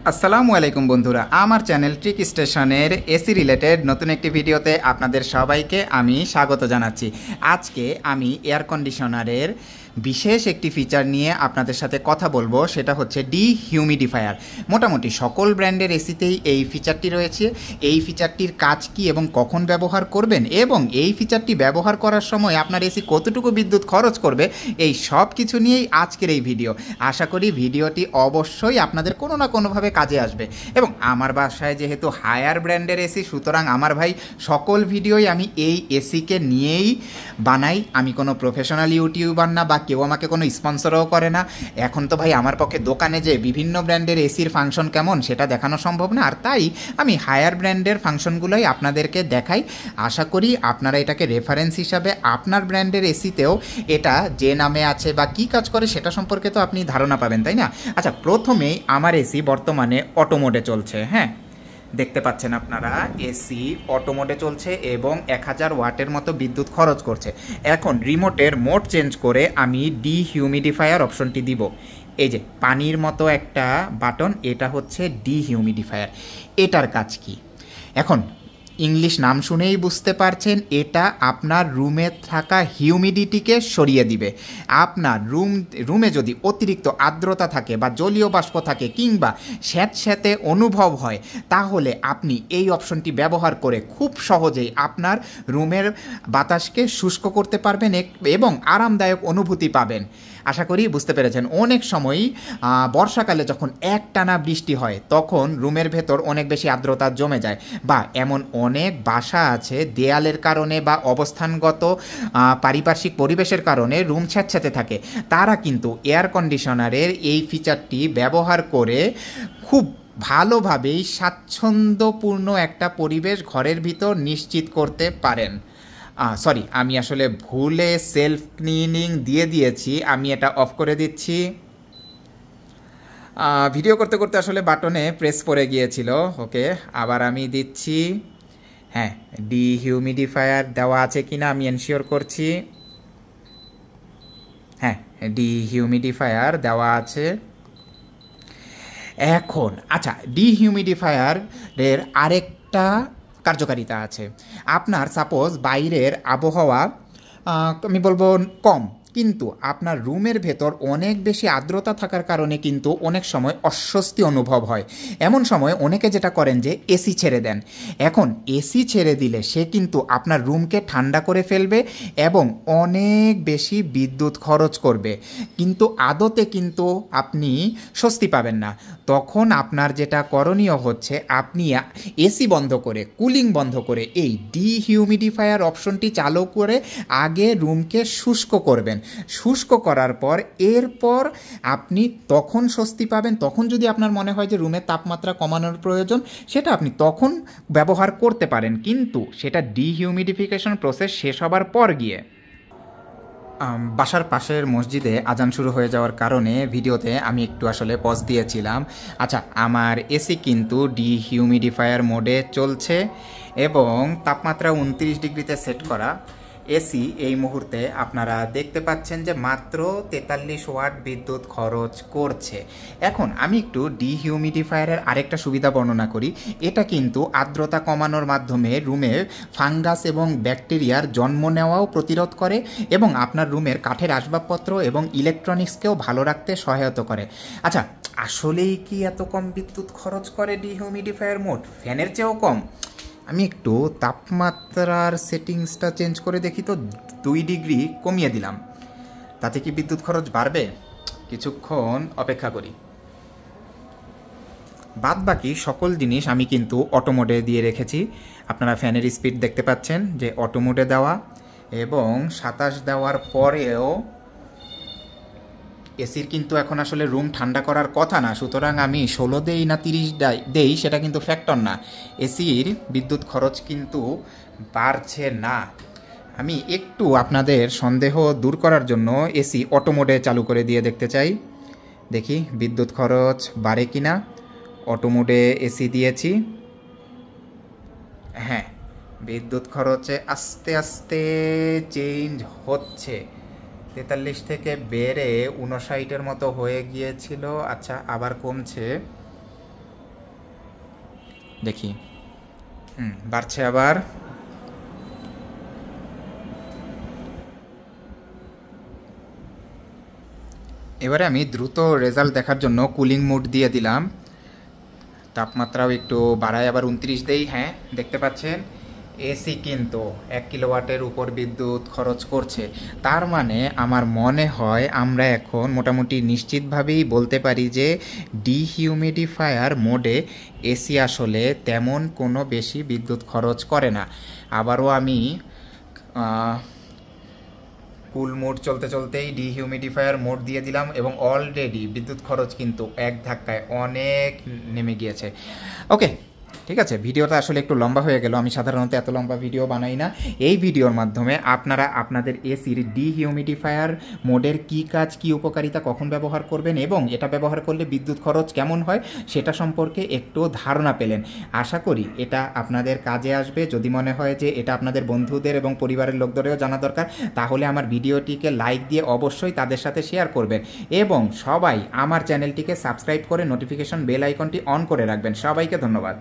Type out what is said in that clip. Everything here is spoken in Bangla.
আসসালামু আলাইকুম বন্ধুরা, আমার চ্যানেল ট্রিক স্টেশনের এসি রিলেটেড নতুন একটি ভিডিওতে আপনাদের সবাইকে আমি স্বাগত জানাচ্ছি। আজকে আমি এয়ার কন্ডিশনারের বিশেষ একটি ফিচার নিয়ে আপনাদের সাথে কথা বলবো, সেটা হচ্ছে ডিহিউমিডিফায়ার। মোটামুটি সকল ব্র্যান্ডের এসিতেই এই ফিচারটি রয়েছে। এই ফিচারটির কাজ কি এবং কখন ব্যবহার করবেন এবং এই ফিচারটি ব্যবহার করার সময় আপনার এসি কতটুকু বিদ্যুৎ খরচ করবে, এই সব কিছু নিয়েই আজকের এই ভিডিও। আশা করি ভিডিওটি অবশ্যই আপনাদের কোনো না কোনোভাবে কাজে আসবে। এবং আমার বাসায় যেহেতু হায়ার ব্র্যান্ডের এসি, সুতরাং আমার ভাই সকল ভিডিওই আমি এই এসিকে নিয়েই বানাই। আমি কোনো প্রফেশনাল ইউটিউবার না, বা কেউ আমাকে কোনো স্পন্সরও করে না। এখন তো ভাই আমার পক্ষে দোকানে যে বিভিন্ন ব্র্যান্ডের এসির ফাংশন কেমন সেটা দেখানো সম্ভব না, আর তাই আমি হায়ার ব্র্যান্ডের ফাংশনগুলোই আপনাদেরকে দেখাই। আশা করি আপনারা এটাকে রেফারেন্স হিসাবে আপনার ব্র্যান্ডের এসিতেও এটা যে নামে আছে বা কী কাজ করে সেটা সম্পর্কে তো আপনি ধারণা পাবেন, তাই না? আচ্ছা, প্রথমেই আমার এসি বর্তমানে অটো মোডে চলছে। হ্যাঁ, দেখতে পাচ্ছেন আপনারা, এসি অটো মোডে চলছে এবং 1000 ওয়াটের মতো বিদ্যুৎ খরচ করছে। এখন রিমোটের মোড চেঞ্জ করে আমি ডিহিউমিডিফায়ার অপশনটি দিব। এই যে পানির মতো একটা বাটন, এটা হচ্ছে ডিহিউমিডিফায়ার। এটার কাজ কি? এখন ইংলিশ নাম শুনেই বুঝতে পারছেন, এটা আপনার রুমে থাকা হিউমিডিটিকে সরিয়ে দিবে। আপনার রুমে যদি অতিরিক্ত আর্দ্রতা থাকে বা জলীয় বাষ্প থাকে কিংবা স্যাঁতস্যাঁতে অনুভব হয়, তাহলে আপনি এই অপশনটি ব্যবহার করে খুব সহজেই আপনার রুমের বাতাসকে শুষ্ক করতে পারবেন এবং আরামদায়ক অনুভূতি পাবেন। আশা করি বুঝতে পেরেছেন। অনেক সময়ই বর্ষাকালে যখন একটানা বৃষ্টি হয়, তখন রুমের ভেতর অনেক বেশি আর্দ্রতা জমে যায়, বা এমন অনেক বাসা আছে দেয়ালের কারণে বা অবস্থানগত পারিপার্শ্বিক পরিবেশের কারণে রুম স্যাঁতস্যাঁতে থাকে। তারা কিন্তু এয়ার কন্ডিশনারের এই ফিচারটি ব্যবহার করে খুব ভালোভাবেই স্বাচ্ছন্দ্যপূর্ণ একটা পরিবেশ ঘরের ভিতর নিশ্চিত করতে পারেন। সরি, আমি আসলে ভুলে সেলফ ক্লিনিং দিয়ে দিয়েছি, আমি এটা অফ করে দিচ্ছি। ভিডিও করতে করতে আসলে বাটনে প্রেস পড়ে গিয়েছিল। ওকে, আবার আমি দিচ্ছি। হ্যাঁ, ডিহিউমিডিফায়ার দেওয়া আছে কিনা আমি এনশিওর করছি। হ্যাঁ, ডিহিউমিডিফায়ার দেওয়া আছে। এখন আচ্ছা, ডিহিউমিডিফায়ারের আরেকটা কার্যকারিতা আছে। আপনার সাপোজ বাইরের আবহাওয়া আমি বলবো কম, কিন্তু আপনার রুমের ভেতর অনেক বেশি আর্দ্রতা থাকার কারণে কিন্তু অনেক সময় অস্বস্তি অনুভব হয়। এমন সময় অনেকে যেটা করেন যে এসি ছেড়ে দেন। এখন এসি ছেড়ে দিলে সে কিন্তু আপনার রুমকে ঠান্ডা করে ফেলবে এবং অনেক বেশি বিদ্যুৎ খরচ করবে, কিন্তু আদতে কিন্তু আপনি স্বস্তি পাবেন না। তখন আপনার যেটা করণীয় হচ্ছে, আপনি এসি বন্ধ করে, কুলিং বন্ধ করে এই ডিহিউমিডিফায়ার অপশনটি চালু করে আগে রুমকে শুষ্ক করবেন। শুষ্ক করার পর এরপর আপনি তখন স্বস্তি পাবেন। তখন যদি আপনার মনে হয় যে রুমের তাপমাত্রা কমানোর প্রয়োজন, সেটা আপনি তখন ব্যবহার করতে পারেন, কিন্তু সেটা ডিহিউমিডিফিকেশন প্রসেস শেষ হবার পর গিয়ে। বাসার পাশের মসজিদে আজান শুরু হয়ে যাওয়ার কারণে ভিডিওতে আমি একটু আসলে পজ দিয়েছিলাম। আচ্ছা, আমার এসি কিন্তু ডিহিউমিডিফায়ার মোডে চলছে এবং তাপমাত্রা 29 ডিগ্রিতে সেট করা। এসি এই মুহূর্তে আপনারা দেখতে পাচ্ছেন যে মাত্র 43 ওয়াট বিদ্যুৎ খরচ করছে। এখন আমি একটু ডিহিউমিডিফায়ারের আরেকটা সুবিধা বর্ণনা করি। এটা কিন্তু আর্দ্রতা কমানোর মাধ্যমে রুমে ফাঙ্গাস এবং ব্যাকটেরিয়ার জন্ম নেওয়াও প্রতিরোধ করে এবং আপনার রুমের কাঠের আসবাবপত্র এবং ইলেকট্রনিক্সকেও ভালো রাখতে সহায়তা করে। আচ্ছা, আসলেই কি এত কম বিদ্যুৎ খরচ করে ডিহিউমিডিফায়ার মোড? ফ্যানের চেয়েও কম? আমি একটু তাপমাত্রার সেটিংসটা চেঞ্জ করে দেখি তো, 2 ডিগ্রি কমিয়ে দিলাম। তাতে কি বিদ্যুৎ খরচ বাড়বে? কিছুক্ষণ অপেক্ষা করি। বাদ বাকি সকল জিনিস আমি কিন্তু অটো মোডে দিয়ে রেখেছি। আপনারা ফ্যানের স্পিড দেখতে পাচ্ছেন যে অটো মোডে দেওয়া, এবং 27 দেওয়ার পরেও এসির কিন্তু এখন আসলে রুম ঠান্ডা করার কথা না, সুতরাং আমি 16 দেই না 30 দেই সেটা কিন্তু ফ্যাক্টর না। এসির বিদ্যুৎ খরচ কিন্তু বাড়ছে না। আমি একটু আপনাদের সন্দেহ দূর করার জন্য এসি অটো মোডে চালু করে দিয়ে দেখতে চাই, দেখি বিদ্যুৎ খরচ বাড়ে কিনা। অটো মোডে এসি দিয়েছি। হ্যাঁ, বিদ্যুৎ খরচে আস্তে আস্তে চেঞ্জ হচ্ছে। 43 থেকে বেড়ে 59-এর মতো হয়ে গিয়েছিল। আচ্ছা, আবার কমছে। দেখি, বাড়ছে আবার। এবারে আমি দ্রুত রেজাল্ট দেখার জন্য কুলিং মোড দিয়ে দিলাম, তাপমাত্রাও একটু বাড়ায়, আবার 29 দেই। হ্যাঁ, দেখতে পাচ্ছেন এসি কিন্তু 1 কিলোওয়াটের উপর বিদ্যুৎ খরচ করছে। তার মানে আমার মনে হয় আমরা এখন মোটামুটি নিশ্চিতভাবেই বলতে পারি যে ডিহিউমিডিফায়ার মোডে এসি আসলে তেমন কোনো বেশি বিদ্যুৎ খরচ করে না। আবারও আমি কুল মোড চলতে চলতেই ডিহিউমিডিফায়ার মোড দিয়ে দিলাম এবং অলরেডি বিদ্যুৎ খরচ কিন্তু এক ধাক্কায় অনেক নেমে গিয়েছে। ওকে, ঠিক আছে, ভিডিওটা আসলে একটু লম্বা হয়ে গেল। আমি সাধারণত এত লম্বা ভিডিও বানাই না। এই ভিডিওর মাধ্যমে আপনারা আপনাদের এসির ডিহিউমিডিফায়ার মোডের কী কাজ, কী উপকারিতা, কখন ব্যবহার করবেন এবং এটা ব্যবহার করলে বিদ্যুৎ খরচ কেমন হয় সেটা সম্পর্কে একটু ধারণা পেলেন। আশা করি এটা আপনাদের কাজে আসবে। যদি মনে হয় যে এটা আপনাদের বন্ধুদের এবং পরিবারের লোকদেরও জানা দরকার, তাহলে আমার ভিডিওটিকে লাইক দিয়ে অবশ্যই তাদের সাথে শেয়ার করবেন এবং সবাই আমার চ্যানেলটিকে সাবস্ক্রাইব করে নোটিফিকেশন বেল আইকনটি অন করে রাখবেন। সবাইকে ধন্যবাদ।